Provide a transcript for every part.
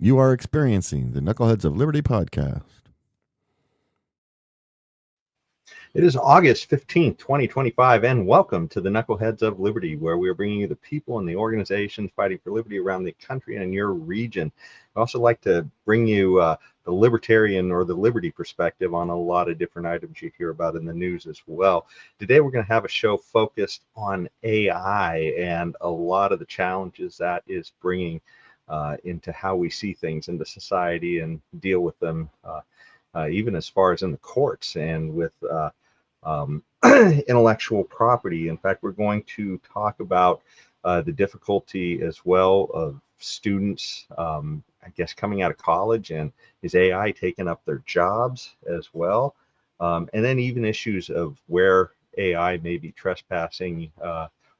You are experiencing the Knuckleheads of Liberty podcast. It is August 15th, 2025, and welcome to the Knuckleheads of Liberty, where we are bringing you the people and the organizations fighting for liberty around the country and in your region. I also like to bring you the libertarian or the liberty perspective on a lot of different items you hear about in the news as well. Today, we're going to have a show focused on AI and a lot of the challenges that is bringing into how we see things in the society and deal with them, even as far as in the courts and with intellectual property. In fact, we're going to talk about the difficulty as well of students, I guess, coming out of college, and is AI taking up their jobs as well? And then even issues of where AI may be trespassing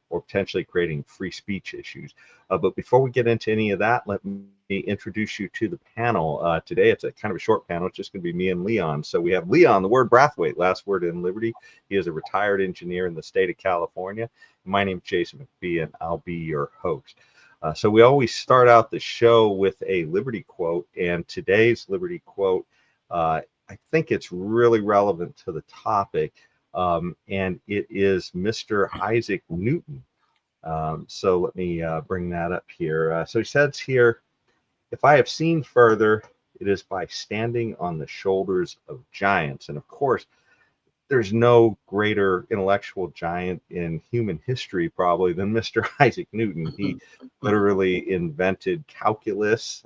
or potentially creating free speech issues. But before we get into any of that, let me introduce you to the panel. Today, it's a kind of a short panel. It's just going to be me and Leon. So we have Leon, the word Brathwaite, last word in Liberty. He is a retired engineer in the state of California. My name is Jason McPhee, and I'll be your host. So we always start out the show with a Liberty quote, and today's Liberty quote, I think it's really relevant to the topic, and it is Mr. Isaac Newton. So let me bring that up here. So he says here, "If I have seen further, it is by standing on the shoulders of giants." And of course, there's no greater intellectual giant in human history probably than Mr. Isaac Newton. He literally invented calculus.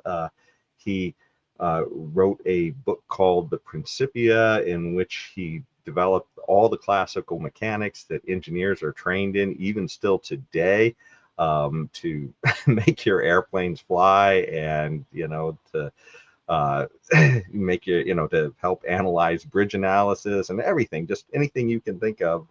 He wrote a book called The Principia, in which he developed all the classical mechanics that engineers are trained in, even still today, to make your airplanes fly and, to make you, to help analyze bridge analysis and everything, just anything you can think of,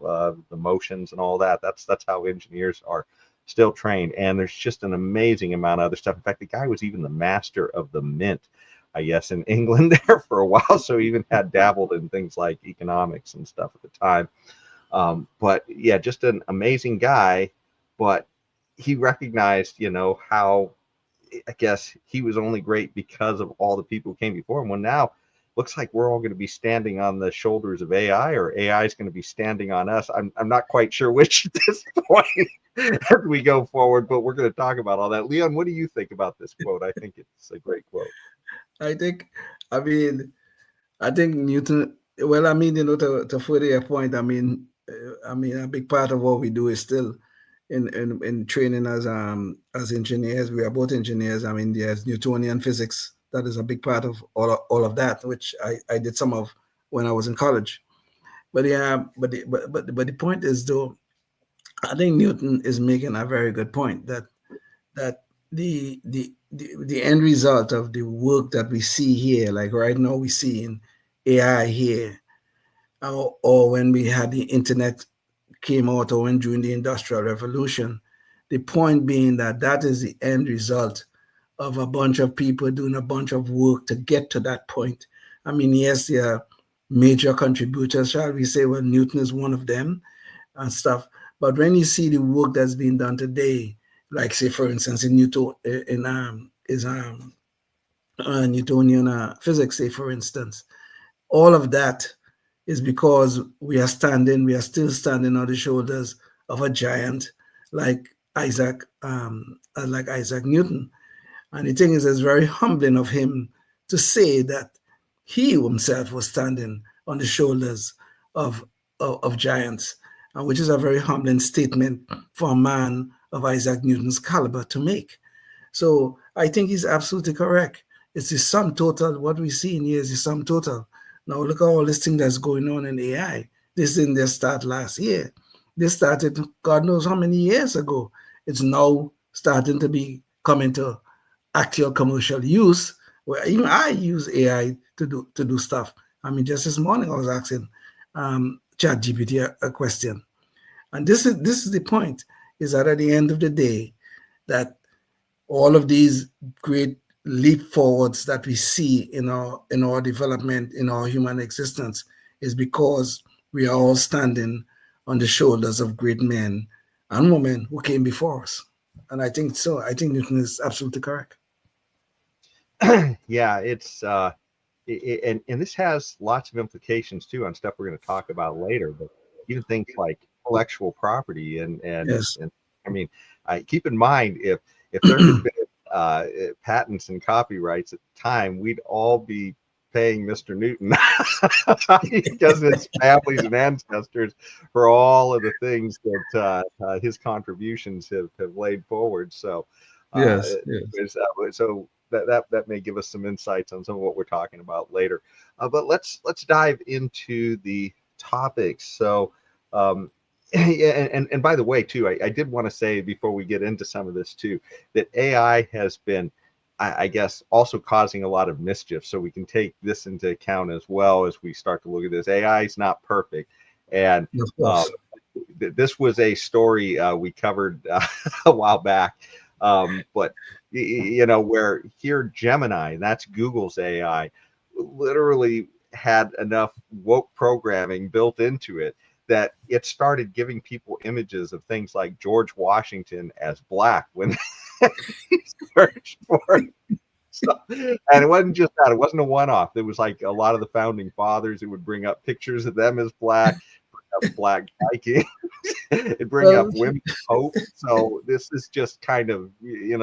the motions and all that. That's how engineers are still trained. And there's just an amazing amount of other stuff. In fact, the guy was even the master of the mint, I guess, in England there for a while. So he even had dabbled in things like economics and stuff at the time. But yeah, just an amazing guy. But he recognized, how, I guess, he was only great because of all the people who came before him. Well, now looks like we're all going to be standing on the shoulders of AI, or AI is going to be standing on us. I'm not quite sure which at this point as we go forward, but we're going to talk about all that. Leon, what do you think about this quote? I think it's a great quote. I think Newton. Well, to further your point, a big part of what we do is still in training as engineers. We are both engineers. There's Newtonian physics. That is a big part of all of that, which I did some of when I was in college. But yeah, but the point is, though, I think Newton is making a very good point that the end result of the work that we see here, like right now we see in AI here, or when we had the internet came out, or when during the Industrial Revolution, the point being that is the end result of a bunch of people doing a bunch of work to get to that point. Yes, there are major contributors, shall we say. Well, Newton is one of them and stuff. But when you see the work that's being done today, like, say, for instance, in Newtonian physics, say, for instance, all of that is because we are still standing on the shoulders of a giant like Isaac Newton. And the thing is, it's very humbling of him to say that he himself was standing on the shoulders of giants, which is a very humbling statement for a man of Isaac Newton's caliber to make. So I think he's absolutely correct. It's the sum total. What we see in here is the sum total. Now look at all this thing that's going on in AI. This didn't just start last year. This started God knows how many years ago. It's now starting to be coming to actual commercial use, where even I use AI to do stuff. Just this morning I was asking ChatGPT a question. And this is the point, is that at the end of the day, that all of these great leap forwards that we see in our development, in our human existence, is because we are all standing on the shoulders of great men and women who came before us. And I think so. I think Newton is absolutely correct. Yeah, it's and this has lots of implications too on stuff we're going to talk about later. But even things like intellectual property Yes. and I mean, keep in mind if there had been patents and copyrights at the time, we'd all be paying Mr. Newton because his families and ancestors for all of the things that his contributions have laid forward. So, Yes. Yes. so that may give us some insights on some of what we're talking about later. But let's dive into the topics. So, yeah, and by the way, too, I did want to say before we get into some of this too, that AI has been, I guess, also causing a lot of mischief. So we can take this into account as well as we start to look at this. AI is not perfect, and Of course. this was a story we covered a while back, but where here Gemini, that's Google's AI, literally had enough woke programming built into it that it started giving people images of things like George Washington as black when they searched for it. So, and it wasn't just that, it wasn't a one-off. There was like a lot of the founding fathers, it would bring up pictures of them as black, black Vikings. It bring up Well, women hope. So this is just kind of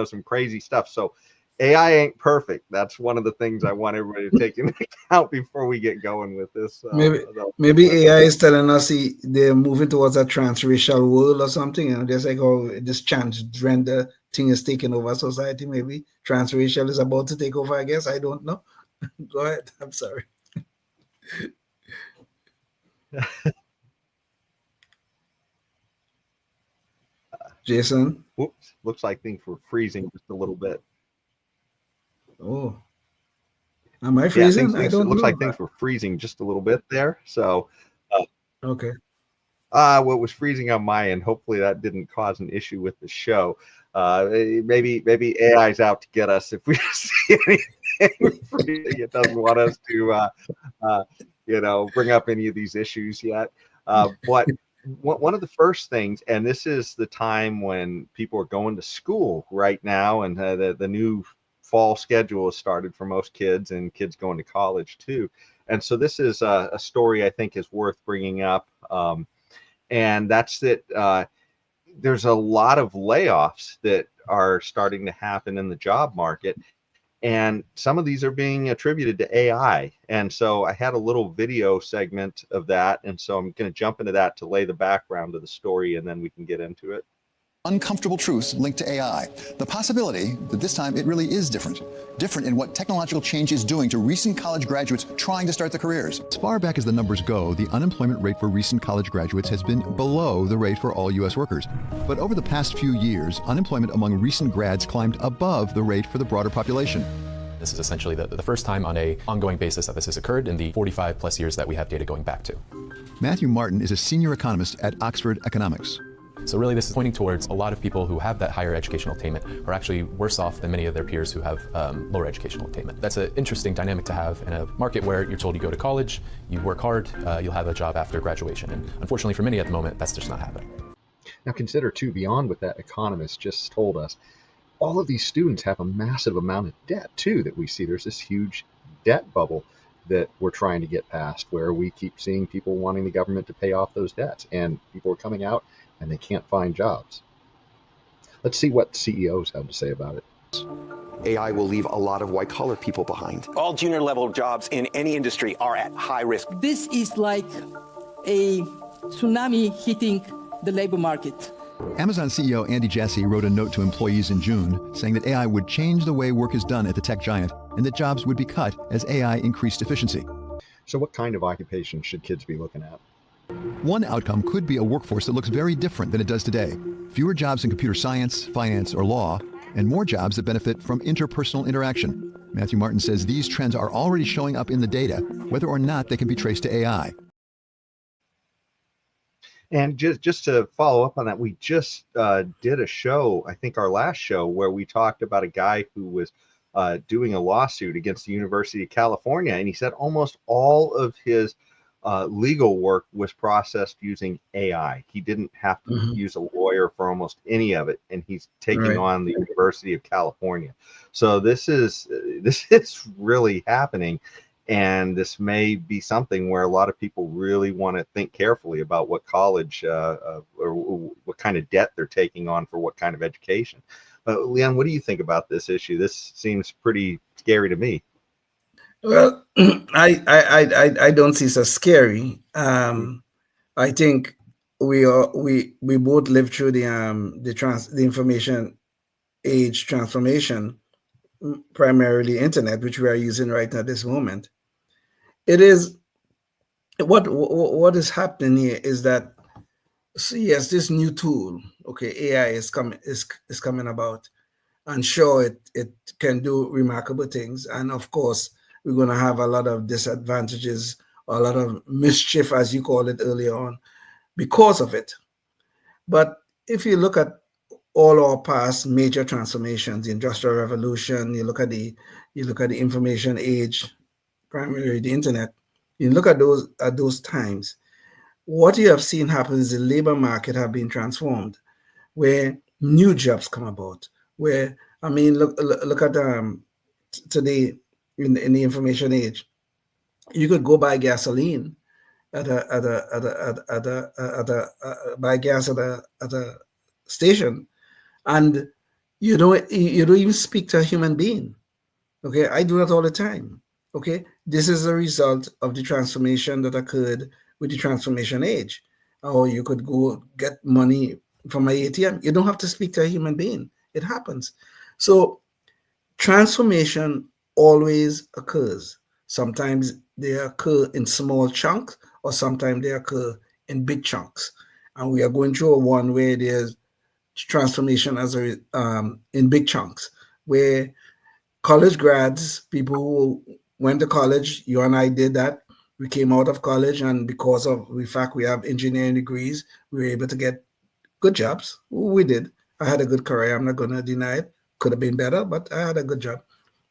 some crazy stuff. So AI ain't perfect. That's one of the things I want everybody to take into account before we get going with this. maybe AI is telling us they're moving towards a transracial world or something. Just like this transgender thing is taking over society. Maybe transracial is about to take over. I guess I don't know. Go ahead. I'm sorry. Jason. Whoops, looks like things were freezing just a little bit. Oh, am I Yeah, freezing? I don't looks know. like things were freezing just a little bit there. So Okay. what was freezing on my end, hopefully that didn't cause an issue with the show. Maybe AI's out to get us if we see anything freezing. It doesn't want us to bring up any of these issues yet. But one of the first things, and this is the time when people are going to school right now, and the new fall schedule has started for most kids, and kids going to college too. And so this is a story I think is worth bringing up, and that's that there's a lot of layoffs that are starting to happen in the job market. And some of these are being attributed to AI. And so I had a little video segment of that. And so I'm going to jump into that to lay the background of the story, and then we can get into it. Uncomfortable truths linked to AI. The possibility that this time it really is different. Different in what technological change is doing to recent college graduates trying to start their careers. As far back as the numbers go, the unemployment rate for recent college graduates has been below the rate for all U.S. workers. But over the past few years, unemployment among recent grads climbed above the rate for the broader population. This is essentially the first time on an ongoing basis that this has occurred in the 45 plus years that we have data going back to. Matthew Martin is a senior economist at Oxford Economics. So really this is pointing towards a lot of people who have that higher educational attainment are actually worse off than many of their peers who have lower educational attainment. That's an interesting dynamic to have in a market where you're told you go to college, you work hard, you'll have a job after graduation. And unfortunately for many at the moment, that's just not happening. Now consider too, beyond what that economist just told us, all of these students have a massive amount of debt too that we see. There's this huge debt bubble that we're trying to get past, where we keep seeing people wanting the government to pay off those debts, and people are coming out and they can't find jobs. Let's see what CEOs have to say about it. AI will leave a lot of white-collar people behind. All junior-level jobs in any industry are at high risk. This is like a tsunami hitting the labor market. Amazon CEO Andy Jassy wrote a note to employees in June saying that AI would change the way work is done at the tech giant and that jobs would be cut as AI increased efficiency. So what kind of occupation should kids be looking at? One outcome could be a workforce that looks very different than it does today. Fewer jobs in computer science, finance, or law, and more jobs that benefit from interpersonal interaction. Matthew Martin says these trends are already showing up in the data, whether or not they can be traced to AI. And just to follow up on that, we just did a show, I think our last show, where we talked about a guy who was doing a lawsuit against the University of California, and he said almost all of his legal work was processed using AI. He didn't have to use a lawyer for almost any of it, and he's taking on the University of California. So this is really happening, and this may be something where a lot of people really want to think carefully about what college or what kind of debt they're taking on for what kind of education. Leon, what do you think about this issue? This seems pretty scary to me. Well, I don't see it so scary. I think we both lived through the information age transformation, primarily internet, which we are using right now at this moment. It is what is happening here is that, so yes, this new tool, okay, AI is coming about, and sure, it can do remarkable things, and of course we're going to have a lot of disadvantages, a lot of mischief, as you called it earlier on, because of it. But if you look at all our past major transformations, the industrial revolution, you look at the information age, primarily the internet, you look at those times, what you have seen happen is the labor market have been transformed, where new jobs come about. Where, I mean, look at today in the information age, you could go buy gasoline buy gas at a station, and you don't even speak to a human being. Okay, I do that all the time. Okay, this is a result of the transformation that occurred with the transformation age. Or you could go get money from my ATM. You don't have to speak to a human being. It happens. So transformation always occurs. Sometimes they occur in small chunks, or sometimes they occur in big chunks. And we are going through one where there's transformation in big chunks, where college grads, people who went to college, you and I did that. We came out of college, and because of the fact we have engineering degrees, we were able to get good jobs. We did. I had a good career. I'm not going to deny it. Could have been better, but I had a good job.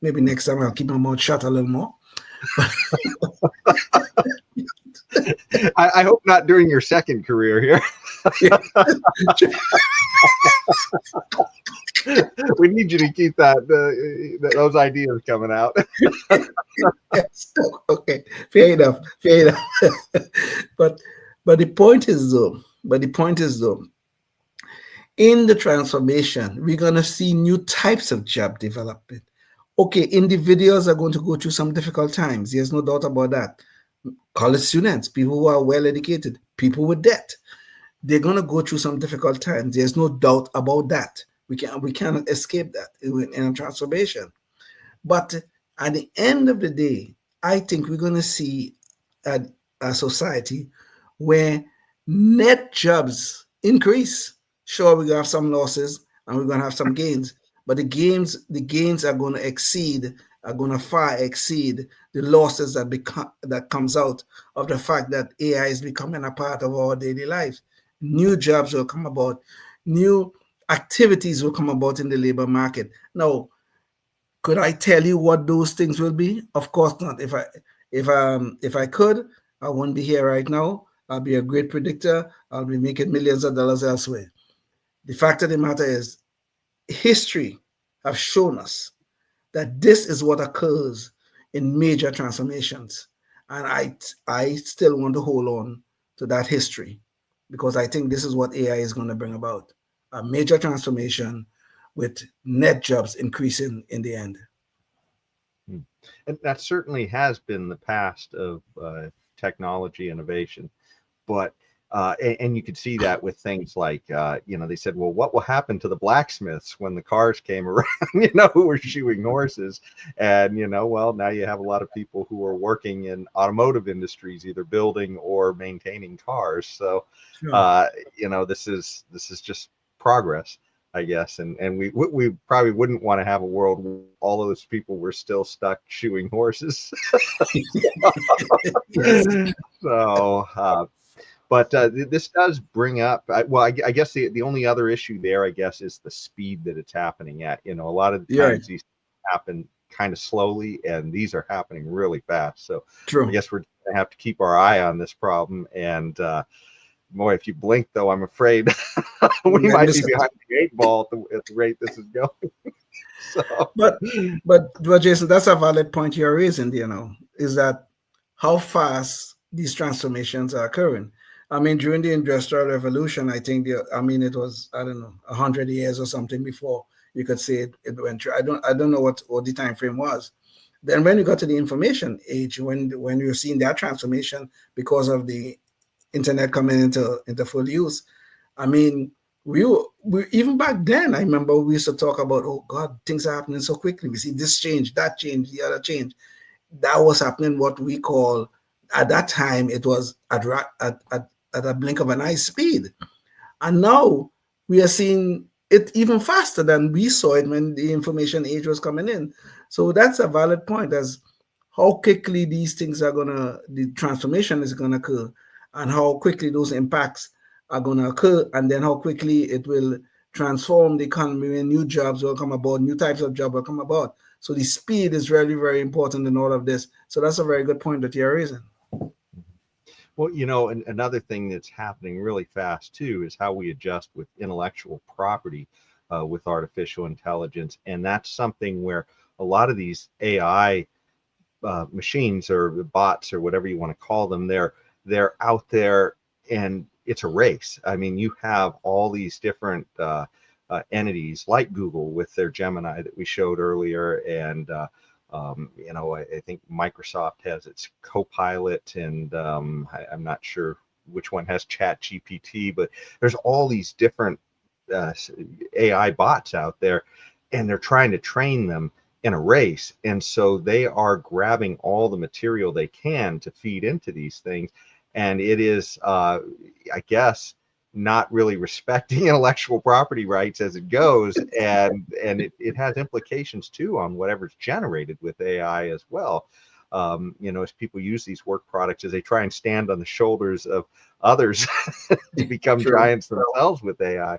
Maybe next time I'll keep my mouth shut a little more. I hope not during your second career here. We need you to keep those ideas coming out. Yes. Okay, fair enough. But the point is though, in the transformation, we're gonna see new types of job development. Okay, individuals are going to go through some difficult times. There's no doubt about that. College students, people who are well educated, people with debt, they're going to go through some difficult times. There's no doubt about that. We cannot escape that in a transformation. But at the end of the day, I think we're going to see a society where net jobs increase. Sure, we're going to have some losses and we're going to have some gains, but the gains are going to far exceed the losses that comes out of the fact that AI is becoming a part of our daily lives. New jobs will come about, new activities will come about in the labor market. Now, could I tell you what those things will be? Of course not. If I could, I wouldn't be here right now. I'll be a great predictor. I'll be making millions of dollars elsewhere. The fact of the matter is, history have shown us that this is what occurs in major transformations. And I still want to hold on to that history, because I think this is what AI is going to bring about, a major transformation with net jobs increasing in the end. And that certainly has been the past of technology innovation. But and you could see that with things like, they said, well, what will happen to the blacksmiths when the cars came around, who were shoeing horses? And, well, now you have a lot of people who are working in automotive industries, either building or maintaining cars. So, sure. This is just progress, I guess. And we probably wouldn't want to have a world where all of those people were still stuck shoeing horses. So, but this does bring up, I guess the only other issue there, I guess, is the speed that it's happening at. A lot of the times these happen kind of slowly, and these are happening really fast. So True. I guess we're going to have to keep our eye on this problem. And boy, if you blink, though, I'm afraid we might be behind the 8 ball at the rate this is going. So, but Jason, that's a valid point you're raising. Is that how fast these transformations are occurring? I mean, during the Industrial Revolution, I think it was, I don't know, 100 years or something before you could say it went through. I don't know what the time frame was. Then when you got to the information age, when you're seeing that transformation because of the internet coming into full use, I mean, we even back then, I remember we used to talk about, oh God, things are happening so quickly. We see this change, that change, the other change. That was happening what we call, at that time, it was at a blink of an eye speed. And now we are seeing it even faster than we saw it when the information age was coming in. So that's a valid point, as how quickly these things the transformation is gonna occur, and how quickly those impacts are gonna occur, and then how quickly it will transform the economy and new jobs will come about, new types of jobs will come about. So the speed is really, very important in all of this. So that's a very good point that you're raising. Well, and another thing that's happening really fast too is how we adjust with intellectual property with artificial intelligence. And that's something where a lot of these AI machines or bots or whatever you want to call them, they're out there, and it's a race. I mean, you have all these different entities like Google with their Gemini that we showed earlier, and I think Microsoft has its Copilot, and I'm not sure which one has Chat GPT, but there's all these different AI bots out there, and they're trying to train them in a race. And so they are grabbing all the material they can to feed into these things. And it is, I guess, not really respecting intellectual property rights as it goes, and it has implications too on whatever's generated with AI as well. As people use these work products, as they try and stand on the shoulders of others to become giants themselves with AI.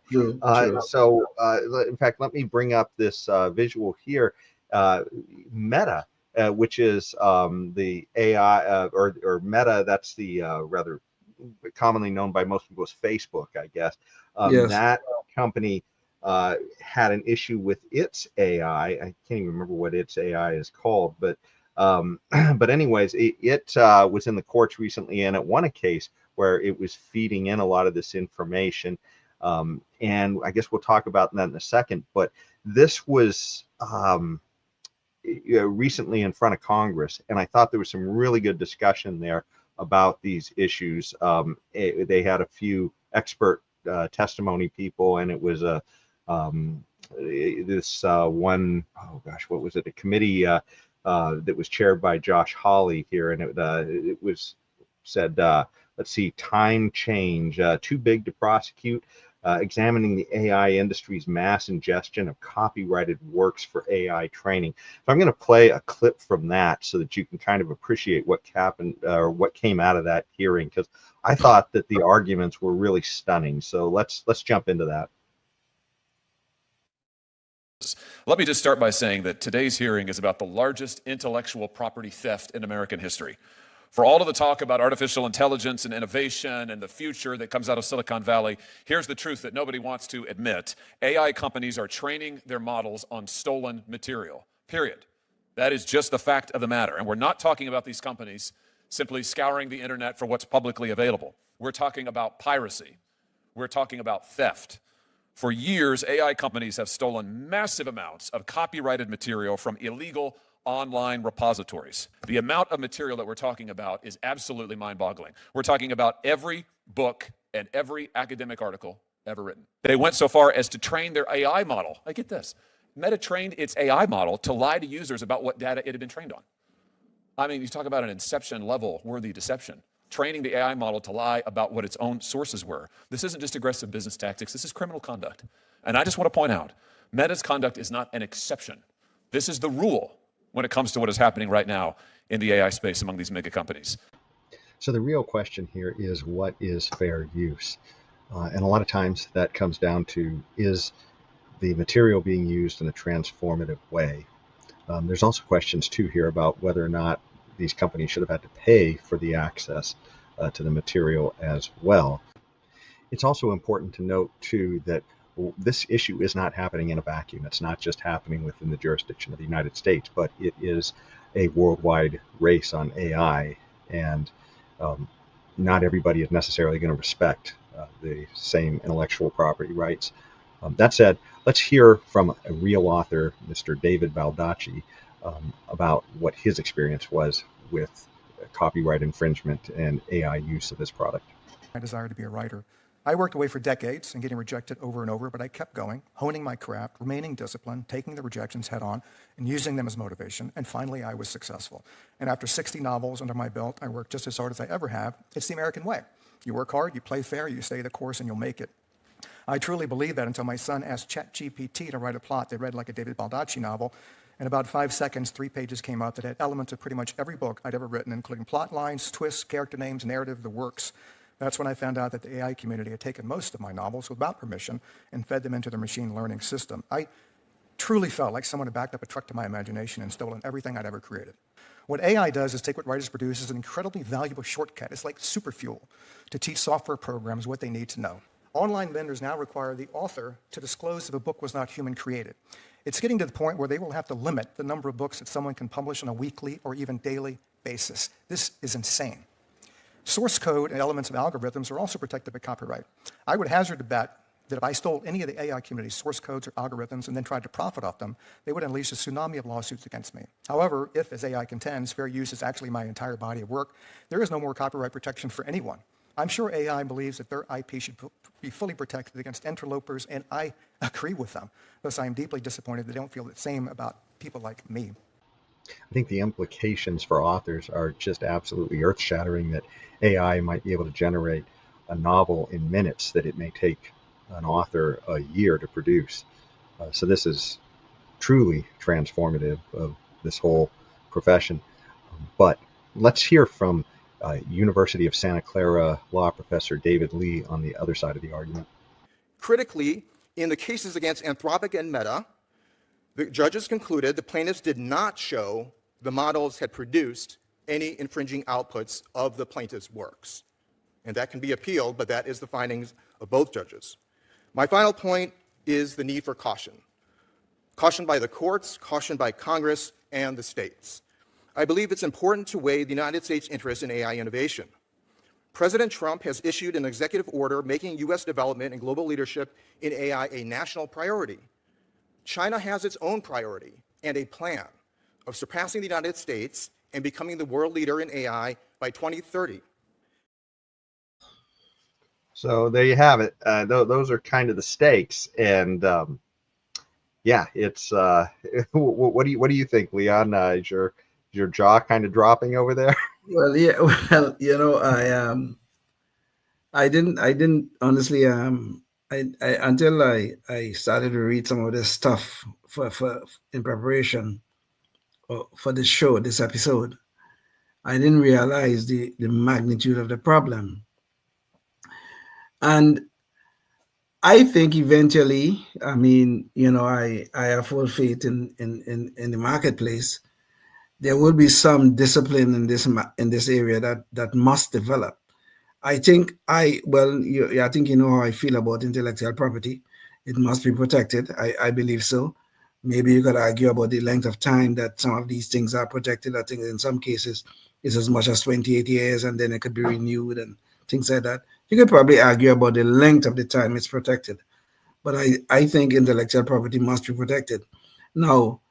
So in fact, let me bring up this visual here. Meta, which is the AI or Meta, that's the rather commonly known by most people as Facebook, I guess. Yes. That company had an issue with its AI. I can't even remember what its AI is called, but anyways, it was in the courts recently, and it won a case where it was feeding in a lot of this information. And I guess we'll talk about that in a second. But this was recently in front of Congress, and I thought there was some really good discussion there about these issues. They had a few expert testimony people, and it was this one, oh gosh, what was it? A committee that was chaired by Josh Hawley here, and it was said, let's see, time change, too big to prosecute. Examining the AI industry's mass ingestion of copyrighted works for AI training. So I'm going to play a clip from that so that you can kind of appreciate what happened or what came out of that hearing, because I thought that the arguments were really stunning. So let's jump into that. Let me just start by saying that today's hearing is about the largest intellectual property theft in American history. For all of the talk about artificial intelligence and innovation and the future that comes out of Silicon Valley, here's the truth that nobody wants to admit. AI companies are training their models on stolen material, period. That is just the fact of the matter. And we're not talking about these companies simply scouring the internet for what's publicly available. We're talking about piracy. We're talking about theft. For years, AI companies have stolen massive amounts of copyrighted material from illegal online repositories. The amount of material that we're talking about is absolutely mind-boggling. We're talking about every book and every academic article ever written. They went so far as to train their AI model. I get this. Meta trained its AI model to lie to users about what data it had been trained on. I mean, you talk about an Inception level worthy deception. Training the AI model to lie about what its own sources were. This isn't just aggressive business tactics. This is criminal conduct. And I just want to point out, Meta's conduct is not an exception. This is the rule when it comes to what is happening right now in the AI space among these mega companies. So the real question here is, what is fair use? And a lot of times that comes down to, is the material being used in a transformative way? There's also questions too here about whether or not these companies should have had to pay for the access to the material as well. It's also important to note too that this issue is not happening in a vacuum. It's not just happening within the jurisdiction of the United States, but it is a worldwide race on AI, and not everybody is necessarily going to respect the same intellectual property rights. That said, let's hear from a real author, Mr. David Baldacci, about what his experience was with copyright infringement and AI use of this product. My desire to be a writer. I worked away for decades and getting rejected over and over, but I kept going, honing my craft, remaining disciplined, taking the rejections head on, and using them as motivation. And finally, I was successful. And after 60 novels under my belt, I worked just as hard as I ever have. It's the American way. You work hard, you play fair, you stay the course, and you'll make it. I truly believe that until my son asked ChatGPT to write a plot that read like a David Baldacci novel. In about 5 seconds, 3 pages came out that had elements of pretty much every book I'd ever written, including plot lines, twists, character names, narrative, the works. That's when I found out that the AI community had taken most of my novels without permission and fed them into their machine learning system. I truly felt like someone had backed up a truck to my imagination and stolen everything I'd ever created. What AI does is take what writers produce as an incredibly valuable shortcut. It's like super fuel to teach software programs what they need to know. Online vendors now require the author to disclose if a book was not human created. It's getting to the point where they will have to limit the number of books that someone can publish on a weekly or even daily basis. This is insane. Source code and elements of algorithms are also protected by copyright. I would hazard to bet that if I stole any of the AI community's source codes or algorithms and then tried to profit off them, they would unleash a tsunami of lawsuits against me. However, if, as AI contends, fair use is actually my entire body of work, there is no more copyright protection for anyone. I'm sure AI believes that their IP should be fully protected against interlopers, and I agree with them. Thus, I am deeply disappointed they don't feel the same about people like me. I think the implications for authors are just absolutely earth-shattering, that AI might be able to generate a novel in minutes that it may take an author a year to produce. So this is truly transformative of this whole profession. But let's hear from University of Santa Clara law professor David Lee on the other side of the argument. Critically, in the cases against Anthropic and Meta, the judges concluded the plaintiffs did not show the models had produced any infringing outputs of the plaintiff's works. And that can be appealed, but that is the findings of both judges. My final point is the need for caution. Caution by the courts, caution by Congress, and the states. I believe it's important to weigh the United States' interest in AI innovation. President Trump has issued an executive order making U.S. development and global leadership in AI a national priority. China has its own priority and a plan of surpassing the United States and becoming the world leader in AI by 2030. So there you have it. Those are kind of the stakes, and yeah, it's what do you think, Leon? Is your jaw kind of dropping over there? Well, yeah. Well, I didn't honestly. I until I started to read some of this stuff for in preparation for this show, this episode, I didn't realize the magnitude of the problem. And I think eventually, I mean, I have full faith in the marketplace. There will be some discipline in this area that must develop. I think I think you know how I feel about intellectual property. It must be protected. I believe so. Maybe you could argue about the length of time that some of these things are protected. I think in some cases it's as much as 28 years, and then it could be renewed and things like that. You could probably argue about the length of the time it's protected. But I think intellectual property must be protected. Now,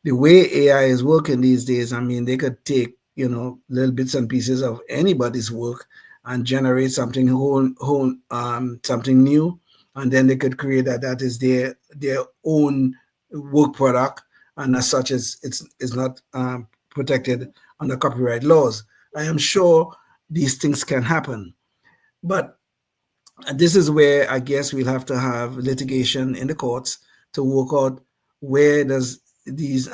the way AI is working these days, I mean, they could take, little bits and pieces of anybody's work and generate something something new, and then they could create that is their own work product, and as such, it's not protected under copyright laws. I am sure these things can happen, but this is where I guess we'll have to have litigation in the courts to work out where does these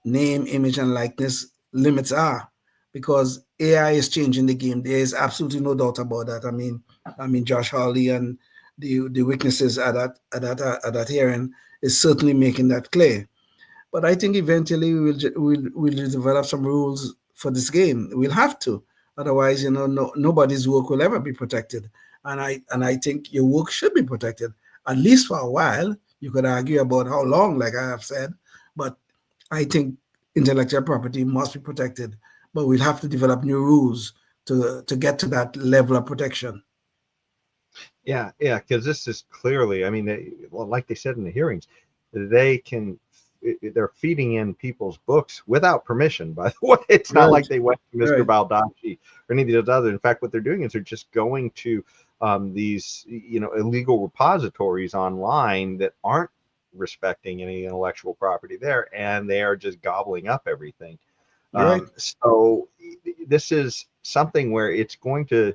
name, image, and likeness limits are, because AI is changing the game. There is absolutely no doubt about that. I mean, Josh Hawley and the witnesses at that hearing is certainly making that clear. But I think eventually we'll develop some rules for this game. We'll have to, otherwise, nobody's work will ever be protected. And I think your work should be protected, at least for a while. You could argue about how long, like I have said, but I think intellectual property must be protected. But we'll have to develop new rules to get to that level of protection. Yeah, because this is clearly, I mean, like they said in the hearings, they're feeding in people's books without permission, by the way. It's not like they went to Mr. Baldacci or any of those other. In fact, what they're doing is they're just going to these, illegal repositories online that aren't respecting any intellectual property there, and they are just gobbling up everything. So this is something where it's going to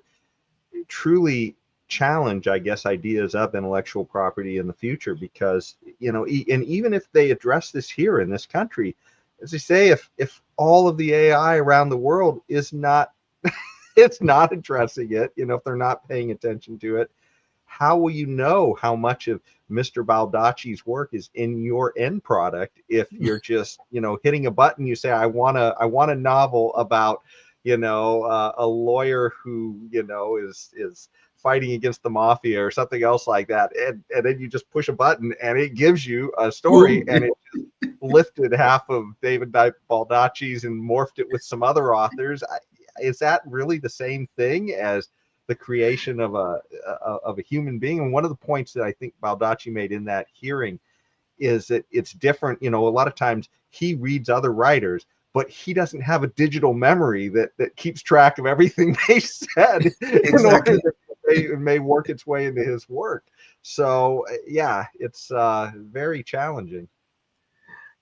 truly challenge, I guess, ideas of intellectual property in the future, because and even if they address this here in this country, as they say, if all of the AI around the world is not it's not addressing it, if they're not paying attention to it, how will you know how much of Mr. Baldacci's work is in your end product if you're just hitting a button? You say, I want a novel about a lawyer who is fighting against the mafia or something else like that, and then you just push a button and it gives you a story. And it just lifted half of David Baldacci's and morphed it with some other authors. Is that really the same thing as the creation of a human being? And one of the points that I think Baldacci made in that hearing is that it's different. A lot of times he reads other writers, but he doesn't have a digital memory that keeps track of everything they said. Exactly. It may work its way into his work. So yeah, it's very challenging.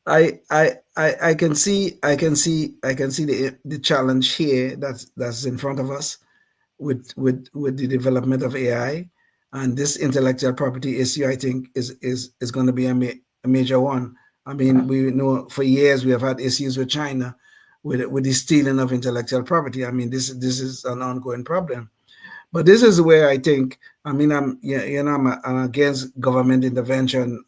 I can see the challenge here that's in front of us with the development of AI, and this intellectual property issue, I think, is going to be a major one. I mean, we know for years we have had issues with China with the stealing of intellectual property. I mean, this is an ongoing problem. But this is where I think, I mean, I'm against government intervention,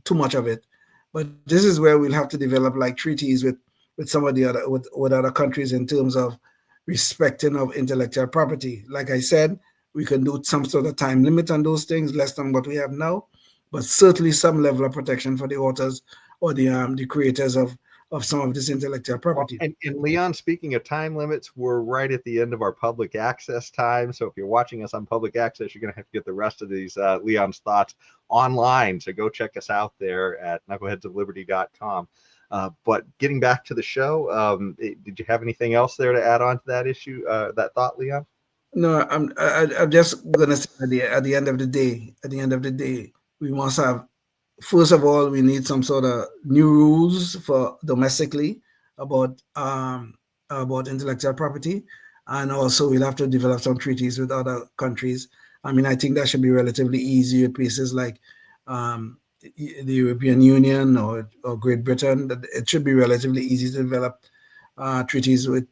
too much of it. But this is where we'll have to develop like treaties with some of the other with other countries in terms of respecting of intellectual property. Like I said, we can do some sort of time limit on those things, less than what we have now, but certainly some level of protection for the authors or the creators of some of this intellectual property. And Leon, speaking of time limits, we're right at the end of our public access time. So if you're watching us on public access, you're going to have to get the rest of these Leon's thoughts online. So go check us out there at knuckleheadsofliberty.com. But getting back to the show, did you have anything else there to add on to that issue, that thought, Leon? No, I'm just going to say at the end of the day, we must have, first of all, we need some sort of new rules for domestically about intellectual property, and also we'll have to develop some treaties with other countries. I mean, I think that should be relatively easy with places like the European Union or Great Britain. It should be relatively easy to develop treaties with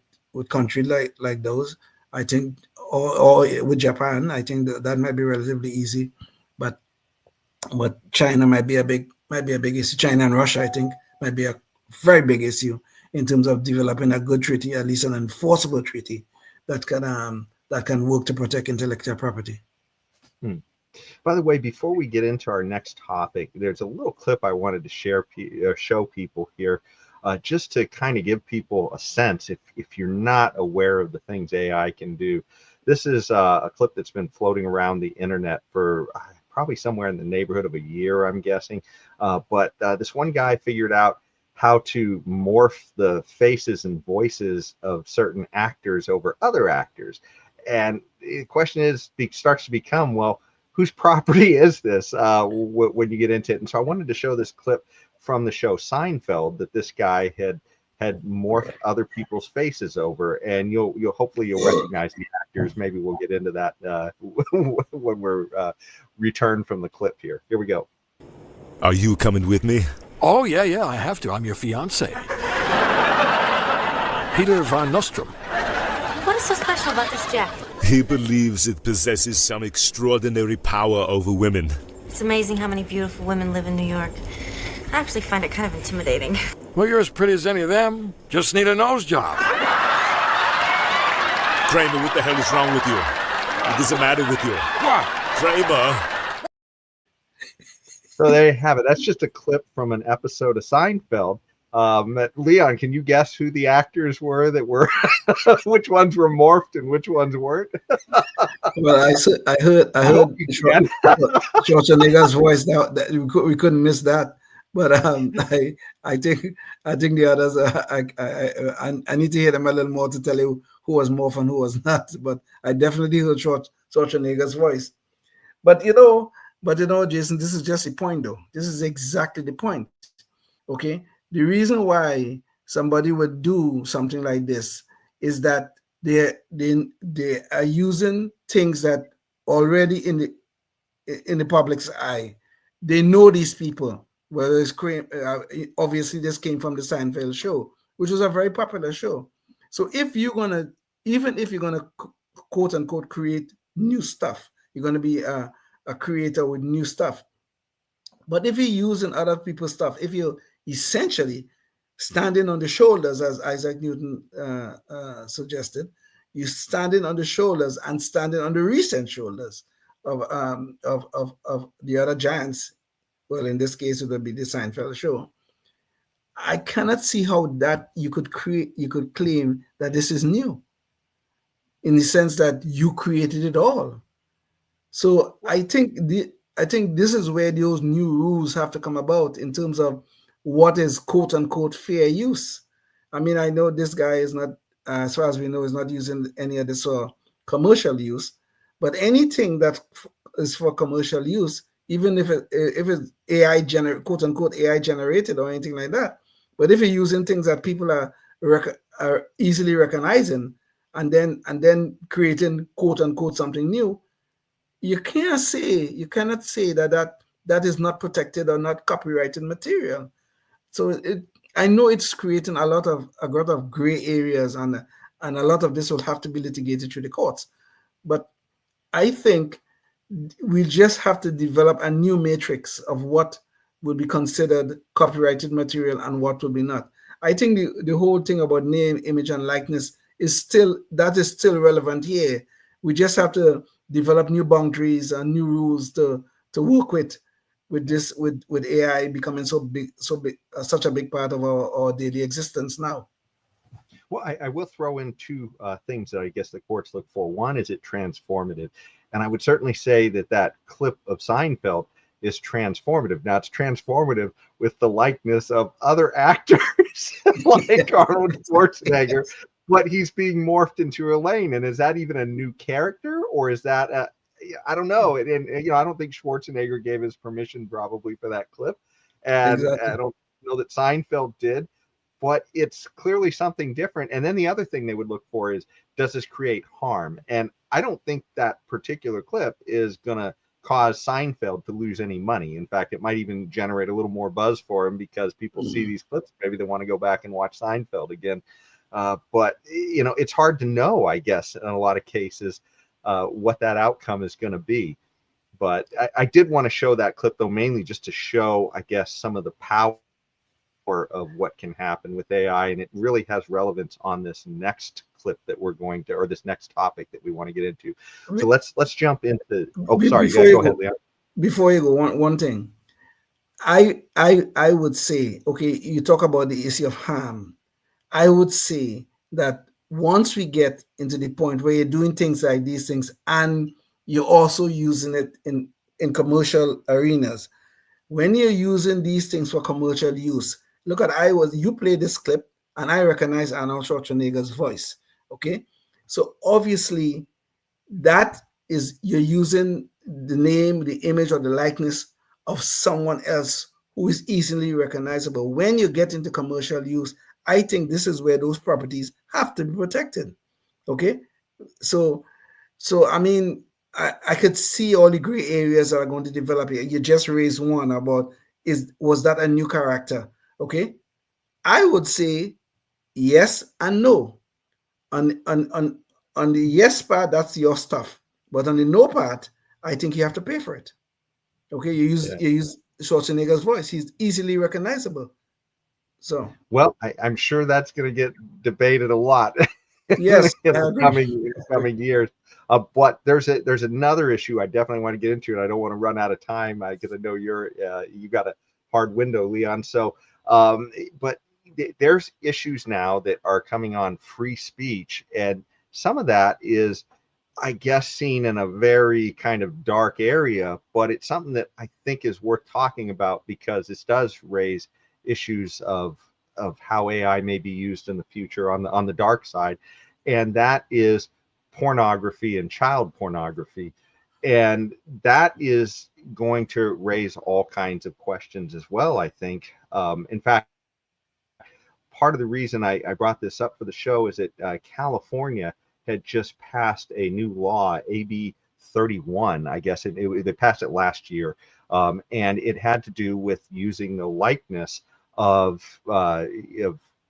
countries like those. I think, or with Japan. I think that might be relatively easy, but China might be a big issue. China and Russia, I think, might be a very big issue in terms of developing a good treaty, at least an enforceable treaty that can work to protect intellectual property. By the way, before we get into our next topic, there's a little clip I wanted to show people here, just to kind of give people a sense if you're not aware of the things AI can do. This is a clip that's been floating around the internet for probably somewhere in the neighborhood of a year, I'm guessing. But this one guy figured out how to morph the faces and voices of certain actors over other actors. And the question starts to become, well, whose property is this when you get into it? And so I wanted to show this clip from the show Seinfeld that this guy had morphed other people's faces over, and you'll hopefully recognize the actors. Maybe we'll get into that when we're returned from the clip here. Here we go. Are you coming with me? Oh, yeah, I have to. I'm your fiancé. Peter Van Nostrum. What is so special about this jacket? He believes it possesses some extraordinary power over women. It's amazing how many beautiful women live in New York. I actually find it kind of intimidating. Well, you're as pretty as any of them. Just need a nose job. Kramer, what the hell is wrong with you? What is the matter with you? What? Kramer! So there you have it. That's just a clip from an episode of Seinfeld. Leon, can you guess who the actors were that were, which ones were morphed and which ones weren't? Well, I heard Schwarzenegger's voice. That we couldn't miss that. But I think the others. I need to hear them a little more to tell you who was morphed and who was not. But I definitely heard Schwarzenegger's voice. But Jason, this is just the point, though. This is exactly the point. Okay, the reason why somebody would do something like this is that they are using things that already in the public's eye. They know these people. Whether it's obviously this came from the Seinfeld show, which was a very popular show. So even if you're gonna quote unquote create new stuff, you're gonna be a creator with new stuff. But if you're using other people's stuff, if you're essentially standing on the shoulders, as Isaac Newton suggested, you're standing on the shoulders and standing on the recent shoulders of the other giants. Well, in this case, it would be the Seinfeld show. I cannot see how that you could claim that this is new, in the sense that you created it all. So I think this is where those new rules have to come about in terms of what is quote unquote fair use. I mean, I know this guy is not, as far as we know, is not using any of this for commercial use, but anything that is for commercial use, even if it's AI quote unquote AI generated or anything like that, but if you're using things that people are easily recognizing and then creating quote unquote something new, you cannot say that is not protected or not copyrighted material. So I know it's creating a lot of gray areas, and a lot of this will have to be litigated through the courts. But I think we just have to develop a new matrix of what will be considered copyrighted material and what will be not. I think the whole thing about name, image, and likeness is still relevant here. We just have to develop new boundaries and new rules to work with this with AI becoming such a big part of our daily existence now. Well, I will throw in two things that I guess the courts look for. One, is it transformative? And I would certainly say that clip of Seinfeld is transformative. Now, it's transformative with the likeness of other actors like Arnold Schwarzenegger, but he's being morphed into Elaine. And is that even a new character, or is that I don't know. And I don't think Schwarzenegger gave his permission probably for that clip, and exactly. I don't know that Seinfeld did. But it's clearly something different. And then the other thing they would look for is, does this create harm? And I don't think that particular clip is going to cause Seinfeld to lose any money. In fact, it might even generate a little more buzz for him, because people see these clips. Maybe they want to go back and watch Seinfeld again. But it's hard to know, I guess, in a lot of cases, what that outcome is going to be. But I did want to show that clip, though, mainly just to show, I guess, some of the power of what can happen with AI, and it really has relevance on this next clip that we're going to, or this next topic that we want to get into. So let's jump into. Oh, sorry, you gotta go ahead, Leon. Before you go, one thing, I would say, okay, you talk about the issue of harm. I would say that once we get into the point where you're doing things like these things, and you're also using it in commercial arenas, when you're using these things for commercial use. Look at you play this clip, and I recognize Arnold Schwarzenegger's voice. Okay, so obviously that is, you're using the name, the image, or the likeness of someone else who is easily recognizable. When you get into commercial use, I think this is where those properties have to be protected. Okay, so I mean, I could see all the gray areas that are going to develop here. You just raised one about, was that a new character? Okay, I would say yes and no. On the yes part, that's your stuff. But on the no part, I think you have to pay for it. Okay, you use Schwarzenegger's voice. He's easily recognizable. So, well, I'm sure that's going to get debated a lot yes, in I the agree. coming years. But there's another issue I definitely want to get into, and I don't want to run out of time because I know you got a hard window, Leon. So, but there's issues now that are coming on free speech, and some of that is, I guess, seen in a very kind of dark area, but it's something that I think is worth talking about because this does raise issues of how AI may be used in the future on the dark side, and that is pornography and child pornography, and that is going to raise all kinds of questions as well. I think, in fact, part of the reason I brought this up for the show is that California had just passed a new law, AB 31. I guess they passed it last year, and it had to do with using the likeness of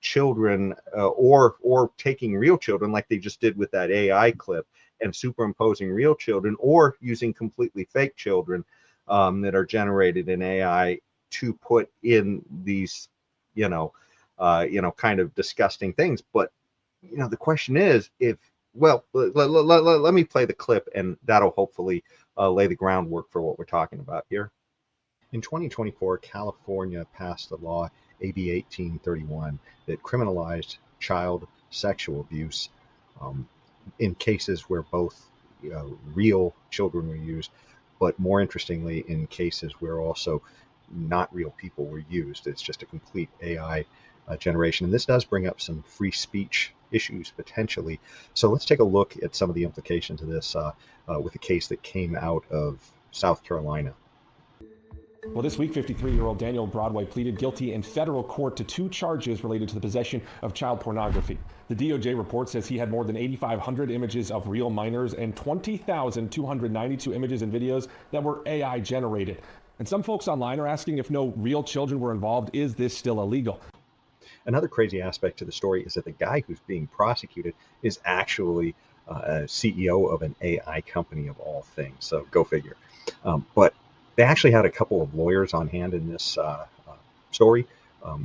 children or taking real children, like they just did with that AI clip, and superimposing real children, or using completely fake children that are generated in AI to put in these, kind of disgusting things. But the question is, let me play the clip, and that'll hopefully lay the groundwork for what we're talking about here. In 2024, California passed the law AB 1831 that criminalized child sexual abuse in cases where both real children were used, but more interestingly, in cases where also not real people were used. It's just a complete AI generation. And this does bring up some free speech issues potentially. So let's take a look at some of the implications of this with a case that came out of South Carolina. Well, this week, 53-year-old Daniel Broadway pleaded guilty in federal court to 2 charges related to the possession of child pornography. The DOJ report says he had more than 8,500 images of real minors and 20,292 images and videos that were AI generated. And some folks online are asking if no real children were involved, is this still illegal? Another crazy aspect to the story is that the guy who's being prosecuted is actually a CEO of an AI company of all things. So go figure. But they actually had a couple of lawyers on hand in this story.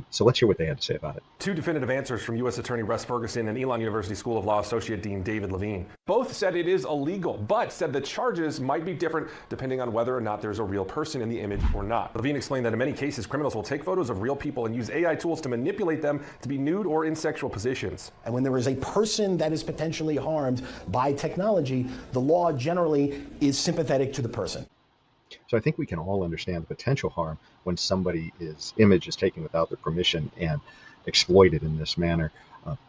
So let's hear what they had to say about it. 2 definitive answers from U.S. Attorney Russ Ferguson and Elon University School of Law Associate Dean David Levine. Both said it is illegal, but said the charges might be different depending on whether or not there's a real person in the image or not. Levine explained that in many cases, criminals will take photos of real people and use AI tools to manipulate them to be nude or in sexual positions. And when there is a person that is potentially harmed by technology, the law generally is sympathetic to the person. So I think we can all understand the potential harm when somebody's image is taken without their permission and exploited in this manner.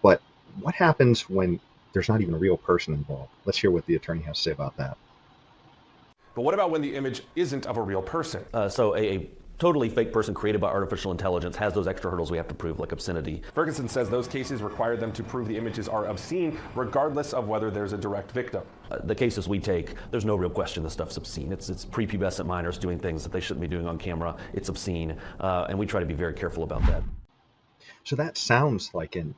But what happens when there's not even a real person involved? Let's hear what the attorney has to say about that. But what about when the image isn't of a real person? So a totally fake person created by artificial intelligence has those extra hurdles we have to prove, like obscenity. Ferguson says those cases require them to prove the images are obscene, regardless of whether there's a direct victim. The cases we take, there's no real question the stuff's obscene. It's prepubescent minors doing things that they shouldn't be doing on camera. It's obscene, and we try to be very careful about that. So that sounds like an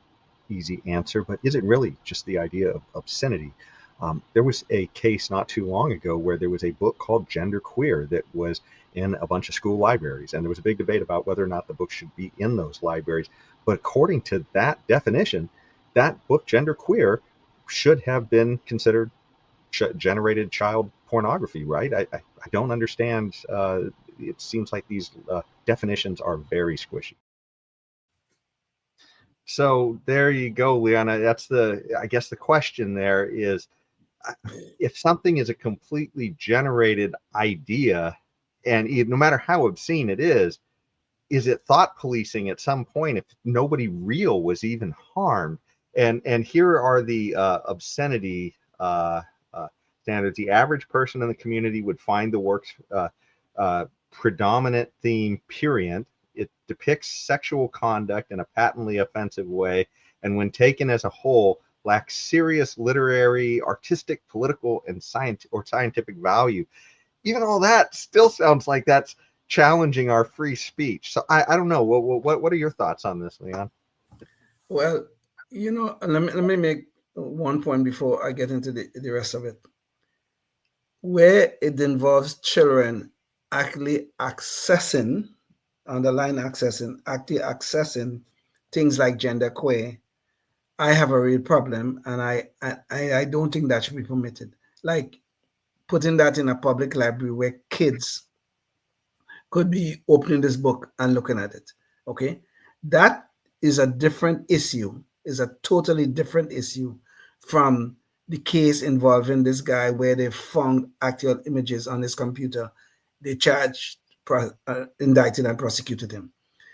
easy answer, but is it really just the idea of obscenity? There was a case not too long ago where there was a book called Gender Queer that was in a bunch of school libraries, and there was a big debate about whether or not the book should be in those libraries. But according to that definition, that book, Gender Queer, should have been considered generated child pornography, right? I don't understand. It seems like these definitions are very squishy. So there you go, Leona. That's I guess the question there is, if something is a completely generated idea, and no matter how obscene it is it thought policing at some point if nobody real was even harmed? And here are the obscenity standards. The average person in the community would find the work's predominant theme prurient. It depicts sexual conduct in a patently offensive way, and when taken as a whole, lacks serious literary, artistic, political, and scientific value. Even all that still sounds like that's challenging our free speech. So I don't know. What are your thoughts on this, Leon? Well, let me make one point before I get into the rest of it. Where it involves children actually accessing underline accessing, active accessing things like genderqueer, I have a real problem, and I don't think that should be permitted. Like putting that in a public library where kids could be opening this book and looking at it. Okay, that is a different issue. Is a totally different issue from the case involving this guy where they found actual images on his computer. They charged, indicted, and prosecuted him.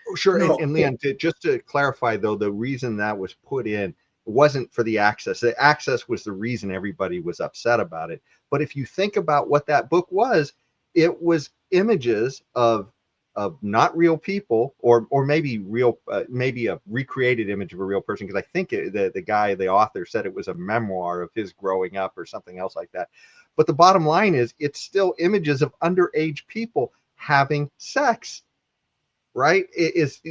Oh, sure. No, And Leon, just to clarify, though, the reason that was put in wasn't for the access. The access was the reason everybody was upset about it. But if you think about what that book was, it was images of not real people, or maybe real, maybe a recreated image of a real person. Because I think the guy, the author, said it was a memoir of his growing up or something else like that. But the bottom line is, it's still images of underage people having sex. Right?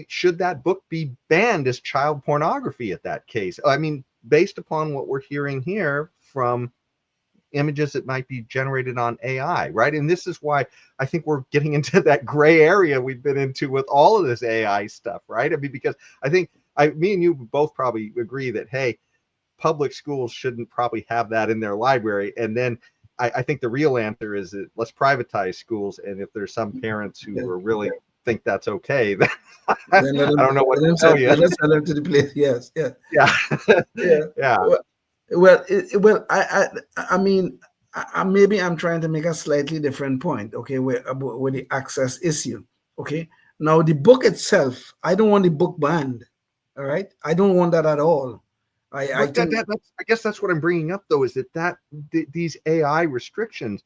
Should that book be banned as child pornography at that case? I mean, based upon what we're hearing here from images that might be generated on AI, right? And this is why I think we're getting into that gray area we've been into with all of this AI stuff, right? I mean, because I think me and you both probably agree that, hey, public schools shouldn't probably have that in their library. And then I think the real answer is that let's privatize schools. And if there's some parents who are really think that's okay, then I don't know what to tell you. Let us send them to the place. Yes, yeah, yeah. Well, I mean, maybe I'm trying to make a slightly different point. Okay, with the access issue. Okay, now the book itself, I don't want the book banned. All right, I don't want that at all. I think I guess that's what I'm bringing up, though, is that these AI restrictions,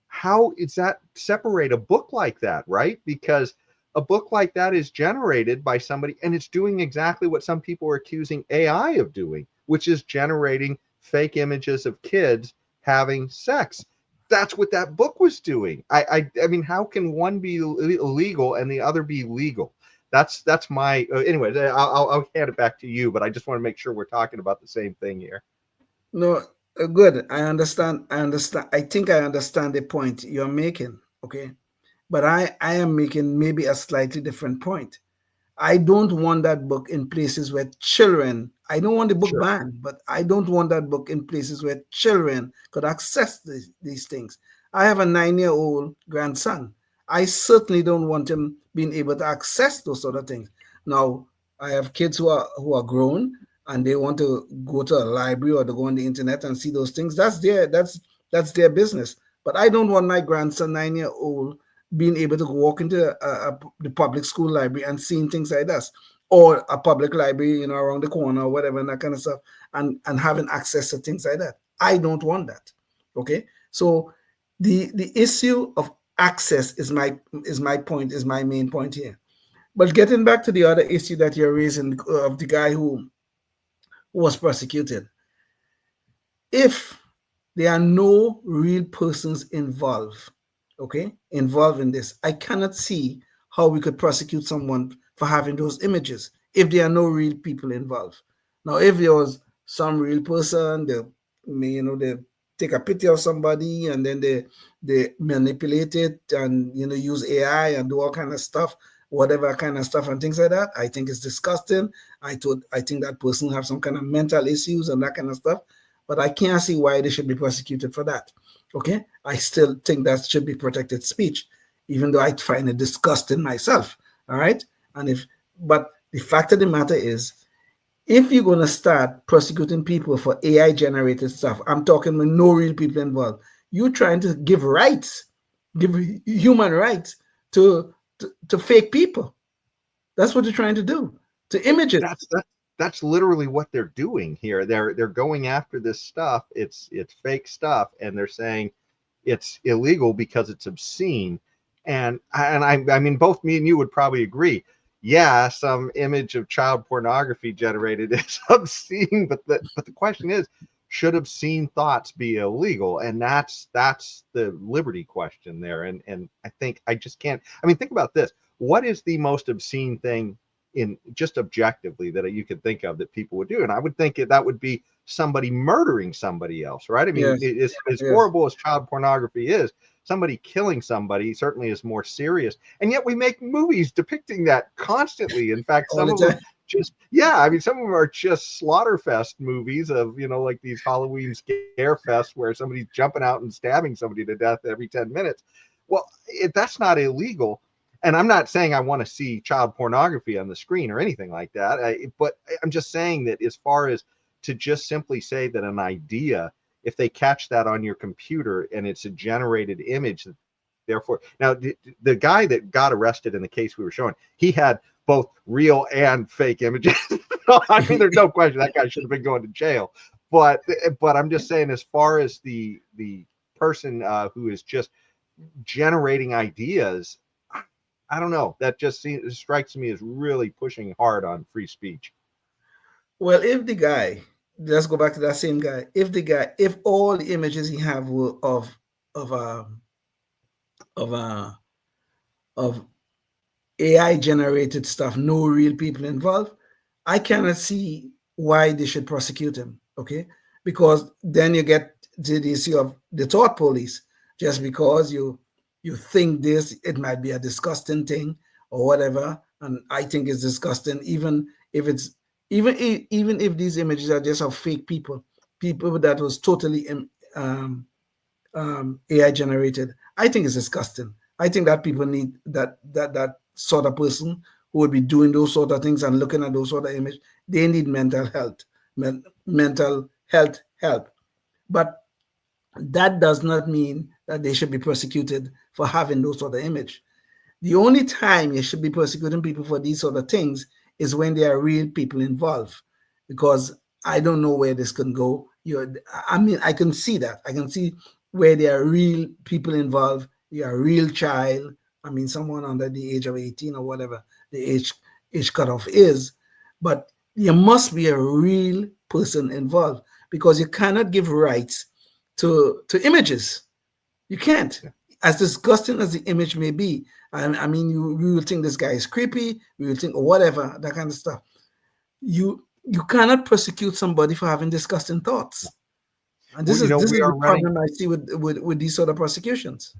how is that separate a book like that, right? Because a book like that is generated by somebody, and it's doing exactly what some people are accusing AI of doing, which is generating fake images of kids having sex. That's what that book was doing. I mean, how can one be illegal and the other be legal? That's my anyways. I'll hand it back to you, but I just want to make sure we're talking about the same thing here. No, good. I understand. I think I understand the point you're making. Okay, but I am making maybe a slightly different point. I don't want that book in places where children, I don't want the book banned, but I don't want that book in places where children could access these things. I have a 9-year-old grandson. I certainly don't want him being able to access those sort of things. Now, I have kids who are grown and they want to go to a library or to go on the internet and see those things. That's their business. But I don't want my grandson, 9-year-old, being able to walk into the public school library and seeing things like this, or a public library, around the corner or whatever, and that kind of stuff, and having access to things like that. I don't want that. Okay, so the issue of access is my main point here. But getting back to the other issue that you're raising of the guy who was prosecuted, if there are no real persons involved in this, I cannot see how we could prosecute someone for having those images if there are no real people involved. Now, if there was some real person, they take a picture of somebody and then they manipulate it and use AI and do all kind of stuff, whatever kind of stuff and things like that, I think it's disgusting. I think that person have some kind of mental issues and that kind of stuff. But I can't see why they should be prosecuted for that. Okay, I still think that should be protected speech, even though I find it disgusting myself. All right, but the fact of the matter is, if you're going to start prosecuting people for AI generated stuff, I'm talking with no real people involved. You're trying to give human rights to fake people. That's what you're trying to do to images. That's literally what they're doing here. They're going after this stuff. It's fake stuff, and they're saying it's illegal because it's obscene. And I mean, both me and you would probably agree. Yeah, some image of child pornography generated is obscene, but the question is, should obscene thoughts be illegal? And that's the liberty question there. And I think I just can't. I mean, think about this. What is the most obscene thing in just objectively that you could think of that people would do? And I would think that would be somebody murdering somebody else, right? I mean, Yes. as horrible as child pornography is, somebody killing somebody certainly is more serious. And yet we make movies depicting that constantly. In fact, some of them I mean, some of them are just slaughterfest movies of, like these Halloween scare fest where somebody's jumping out and stabbing somebody to death every 10 minutes. Well, that's not illegal. And I'm not saying I want to see child pornography on the screen or anything like that. But I'm just saying that as far as to just simply say that an idea, if they catch that on your computer and it's a generated image, therefore, now the guy that got arrested in the case we were showing, he had both real and fake images. I mean, there's no question that guy should have been going to jail. But I'm just saying, as far as the person who is just generating ideas, I don't know. That just strikes me as really pushing hard on free speech. Well, if the guy, let's go back to that same guy. If all the images he have were of AI generated stuff, no real people involved, I cannot see why they should prosecute him. Okay, because then you get to the issue of the thought police. Just because you think this, it might be a disgusting thing or whatever, and I think it's disgusting, even if these images are just of fake people that was totally AI generated. I think it's disgusting. I think that people need that sort of person who would be doing those sort of things and looking at those sort of images. They need mental health help. But that does not mean that they should be persecuted for having those sort of image. The only time you should be persecuting people for these sort of things is when there are real people involved, because I don't know where this can go. I mean, I can see that. I can see where there are real people involved. You're a real child. I mean, someone under the age of 18 or whatever the age cutoff is. But there must be a real person involved, because you cannot give rights to images. You can't. As disgusting as the image may be, I mean, we will think this guy is creepy. We will think, or whatever, that kind of stuff. You cannot persecute somebody for having disgusting thoughts. And this is the problem I see with these sort of prosecutions.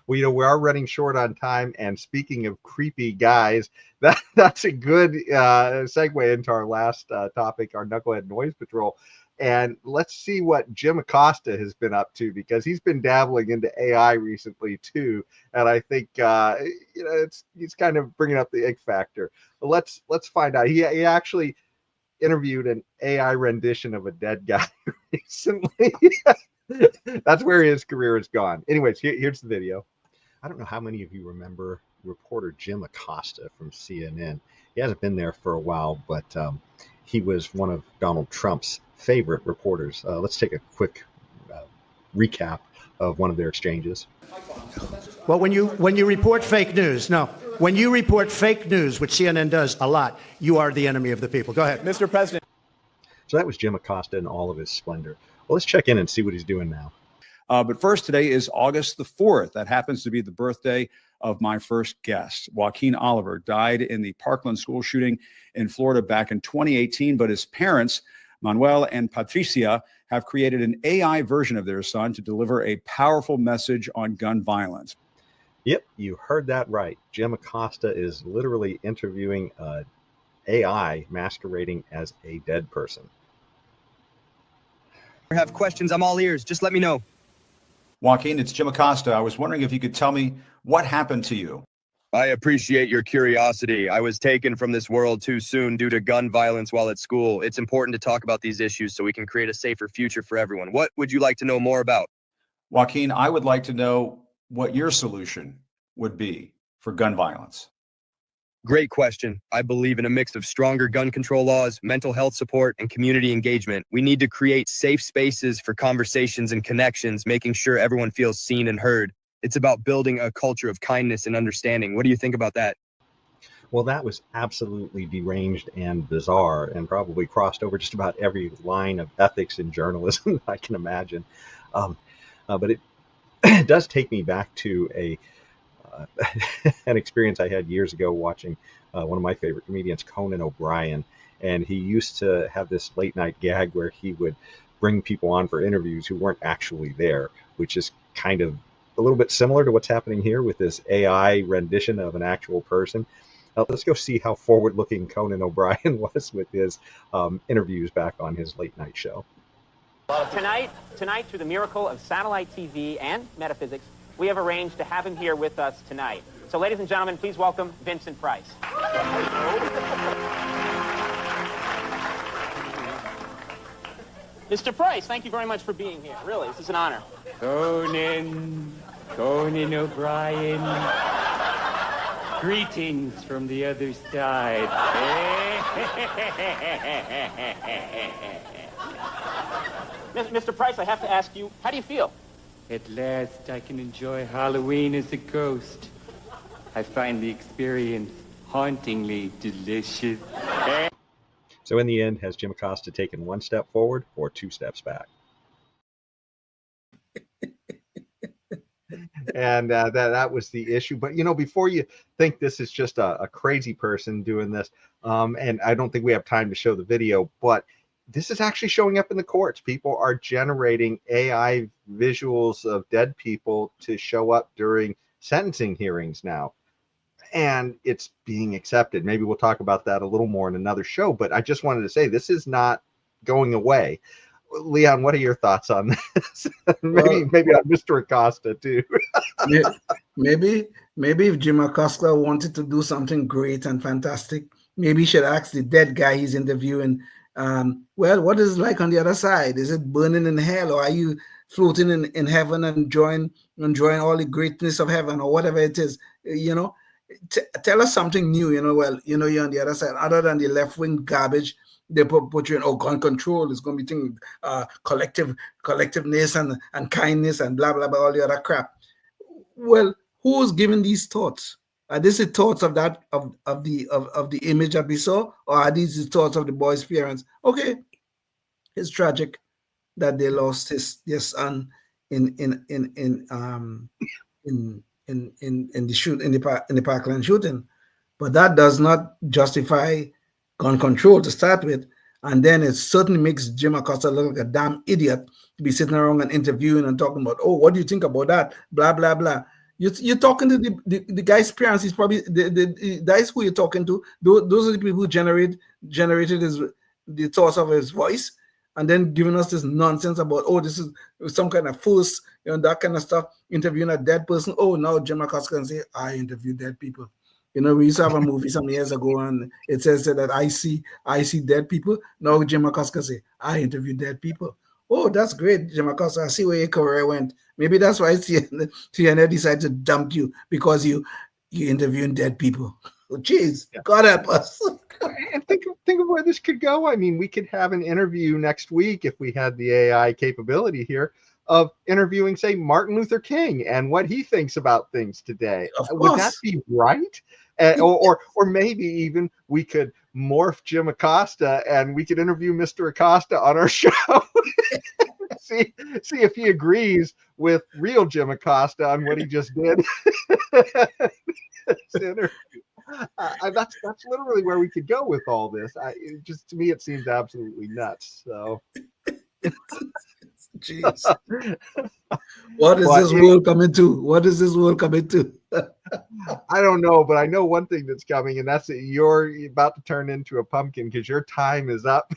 Well, we are running short on time. And speaking of creepy guys, that's a good segue into our last topic, our Knucklehead Noise Patrol. And let's see what Jim Acosta has been up to, because he's been dabbling into AI recently too. And I think he's kind of bringing up the ick factor. But let's find out. He actually interviewed an AI rendition of a dead guy recently. That's where his career has gone. Anyways, here's the video. I don't know how many of you remember reporter Jim Acosta from CNN. He hasn't been there for a while, but he was one of Donald Trump's favorite reporters. Let's take a quick recap of one of their exchanges. Well, when you report fake news, when you report fake news, which CNN does a lot, you are the enemy of the people. Go ahead. Mr. President. So that was Jim Acosta in all of his splendor. Well, let's check in and see what he's doing now. But first, today is August the 4th. That happens to be the birthday of my first guest. Joaquin Oliver died in the Parkland school shooting in Florida back in 2018, but his parents, Manuel and Patricia, have created an AI version of their son to deliver a powerful message on gun violence. Yep, you heard that right. Jim Acosta is literally interviewing AI masquerading as a dead person. If you have questions, I'm all ears. Just let me know. Joaquin, it's Jim Acosta. I was wondering if you could tell me what happened to you. I appreciate your curiosity. I was taken from this world too soon due to gun violence while at school. It's important to talk about these issues so we can create a safer future for everyone. What would you like to know more about? Joaquin, I would like to know what your solution would be for gun violence. Great question. I believe in a mix of stronger gun control laws, mental health support, and community engagement. We need to create safe spaces for conversations and connections, making sure everyone feels seen and heard. It's about building a culture of kindness and understanding. What do you think about that? Well, that was absolutely deranged and bizarre, and probably crossed over just about every line of ethics in journalism I can imagine. But it does take me back to an experience I had years ago watching one of my favorite comedians, Conan O'Brien. and he used to have this late night gag where he would bring people on for interviews who weren't actually there, which is kind of a little bit similar to what's happening here with this AI rendition of an actual person. Let's go see how forward-looking Conan O'Brien was with his interviews back on his late night show. Tonight, through the miracle of satellite TV and metaphysics, we have arranged to have him here with us tonight. So, ladies and gentlemen, please welcome Vincent Price. Mr. Price, thank you very much for being here. Really, this is an honor. Conan O'Brien. Greetings from the other side. Mr. Price, I have to ask you, how do you feel? At last, I can enjoy Halloween as a ghost. I find the experience hauntingly delicious. So in the end, has Jim Acosta taken one step forward or two steps back? And that was the issue. But, before you think this is just a crazy person doing this, and I don't think we have time to show the video, but this is actually showing up in the courts. People are generating AI visuals of dead people to show up during sentencing hearings now. And it's being accepted. Maybe we'll talk about that a little more in another show, but I just wanted to say this is not going away. Leon, what are your thoughts on this? maybe on Mr. Acosta too. maybe if Jim Acosta wanted to do something great and fantastic, maybe he should ask the dead guy he's interviewing, well, what is it like on the other side? Is it burning in hell, or are you floating in heaven and enjoying all the greatness of heaven, or whatever it is? Tell us something new. You're on the other side, other than the left-wing garbage they put you in. Gun control is going to be thing, collectiveness and kindness and blah blah blah, all the other crap. Well, who's giving these thoughts? Are these the thoughts of that of the image that we saw, or are these the thoughts of the boy's parents? Okay, it's tragic that they lost their son in the Parkland shooting, but that does not justify gun control to start with. And then it certainly makes Jim Acosta look like a damn idiot to be sitting around and interviewing and talking about, oh, what do you think about that? Blah blah blah. You're talking to the guy's parents. He's probably the guys who you're talking to. Those are the people who generated the thoughts of his voice, and then giving us this nonsense about, oh, this is some kind of force, that kind of stuff. Interviewing a dead person. Oh, now Jim Acosta can say, I interview dead people. We used to have a movie some years ago, and it says that I see dead people. Now Jim Acosta say, I interview dead people. Oh, that's great, Jim Acosta. I see where your career went. Maybe that's why CNN decided to dump you, because you interviewing dead people. Oh, geez, yeah. God help us. And think of where this could go. I mean, we could have an interview next week if we had the AI capability here of interviewing, say, Martin Luther King and what he thinks about things today. Would that be right? Or maybe even we could morph Jim Acosta and we could interview Mr. Acosta on our show. see if he agrees with real Jim Acosta on what he just did. That's literally where we could go with all this. To me, it seems absolutely nuts. So. Jeez. What is this world coming to? What is this world coming to? I don't know, but I know one thing that's coming, and that's that you're about to turn into a pumpkin because your time is up.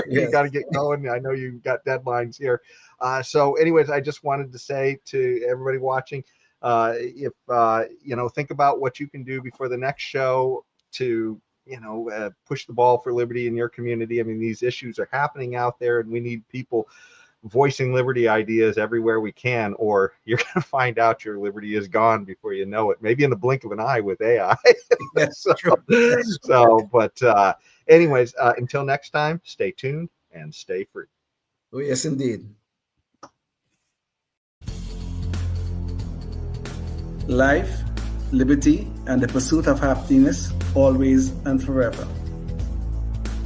You got to get going. I know you've got deadlines here. So anyways, I just wanted to say to everybody watching, if think about what you can do before the next show to push the ball for liberty in your community. I mean, these issues are happening out there, and we need people voicing liberty ideas everywhere we can, or you're going to find out your liberty is gone before you know it, maybe in the blink of an eye with AI. But anyways, until next time, stay tuned and stay free. Oh, yes, indeed. Life, liberty, and the pursuit of happiness, always and forever.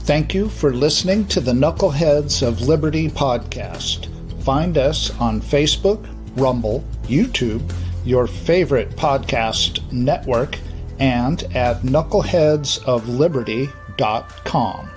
Thank you for listening to the Knuckleheads of Liberty podcast. Find us on Facebook, Rumble, YouTube, your favorite podcast network, and at knuckleheadsofliberty.com.